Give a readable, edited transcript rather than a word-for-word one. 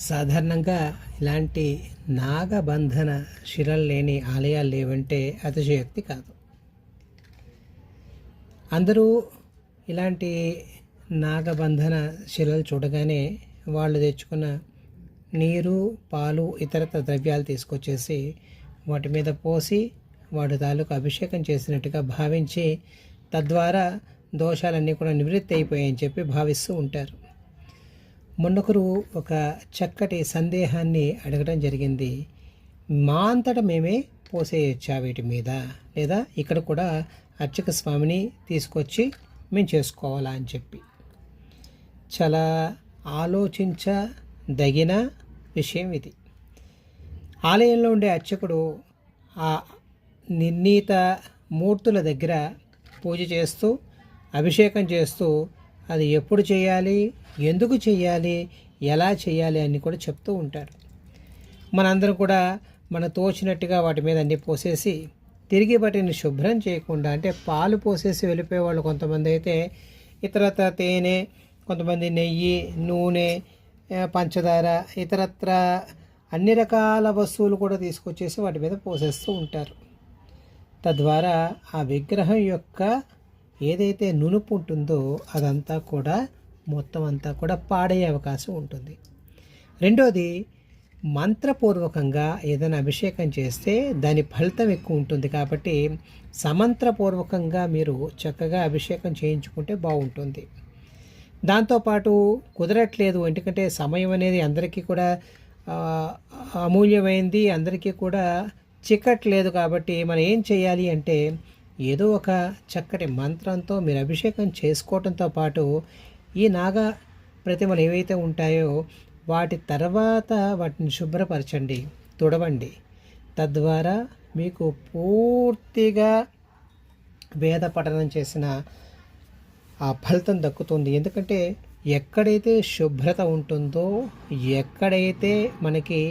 సాధారణంగా ఇలాంటి నాగబంధన శిలలు లేని ఆలయాలు లేవంటే అతిశయోక్తి కాదు. అందరూ ఇలాంటి నాగబంధన శిలలు చూడగానే వాళ్ళు తెచ్చుకున్న నీరు, పాలు, ఇతరత్ర ద్రవ్యాలు తీసుకొచ్చేసి వాటి మీద పోసి వాటి తాలూకు అభిషేకం చేసినట్టుగా భావించి తద్వారా దోషాలన్నీ కూడా నివృత్తి అయిపోయాయని చెప్పి భావిస్తూ ఉంటారు. మొన్నొకరు ఒక చక్కటి సందేహాన్ని అడగడం జరిగింది. మా అంతటా మేమే పోసేయచ్చా వీటి మీద, లేదా ఇక్కడ కూడా అర్చక స్వామిని తీసుకొచ్చి మేము చేసుకోవాలా అని చెప్పి. చాలా ఆలోచించదగిన విషయం ఇది. ఆలయంలో ఉండే అర్చకుడు ఆ నిర్ణీత మూర్తుల దగ్గర పూజ చేస్తూ అభిషేకం చేస్తూ అది ఎప్పుడు చేయాలి, ఎందుకు చేయాలి, ఎలా చేయాలి అని కూడా చెప్తూ ఉంటారు. మనందరం కూడా మన తోచినట్టుగా వాటి మీద అన్నీ పోసేసి తిరిగి వాటిని శుభ్రం చేయకుండా, అంటే పాలు పోసేసి వెళ్ళిపోయే వాళ్ళు కొంతమంది అయితే ఇతరత్ర తేనె, కొంతమంది నెయ్యి, నూనె, పంచదార, ఇతరత్ర అన్ని రకాల వస్తువులు కూడా తీసుకొచ్చేసి వాటి మీద పోసేస్తూ ఉంటారు. తద్వారా ఆ విగ్రహం యొక్క ఏదైతే నునుపు ఉంటుందో అదంతా కూడా మొత్తం అంతా కూడా పాడయ్యే అవకాశం ఉంటుంది. రెండోది, మంత్రపూర్వకంగా ఏదైనా అభిషేకం చేస్తే దాని ఫలితం ఎక్కువ ఉంటుంది. కాబట్టి సమంత్రపూర్వకంగా మీరు చక్కగా అభిషేకం చేయించుకుంటే బాగుంటుంది. దాంతోపాటు కుదరట్లేదు, ఎందుకంటే సమయం అనేది అందరికీ కూడా అమూల్యమైంది, అందరికీ కూడా చిక్కట్లేదు. కాబట్టి మనం ఏం చేయాలి అంటే ఏదో ఒక చక్కటి మంత్రంతో మీరు అభిషేకం చేసుకోవడంతో పాటు ఈ నాగ ప్రతిమలు ఏవైతే ఉంటాయో వాటి తర్వాత వాటిని శుభ్రపరచండి, తుడవండి. తద్వారా మీకు పూర్తిగా వేద పఠనం చేసిన ఆ ఫలితం దక్కుతుంది. ఎందుకంటే ఎక్కడైతే శుభ్రత ఉంటుందో, ఎక్కడైతే మనకి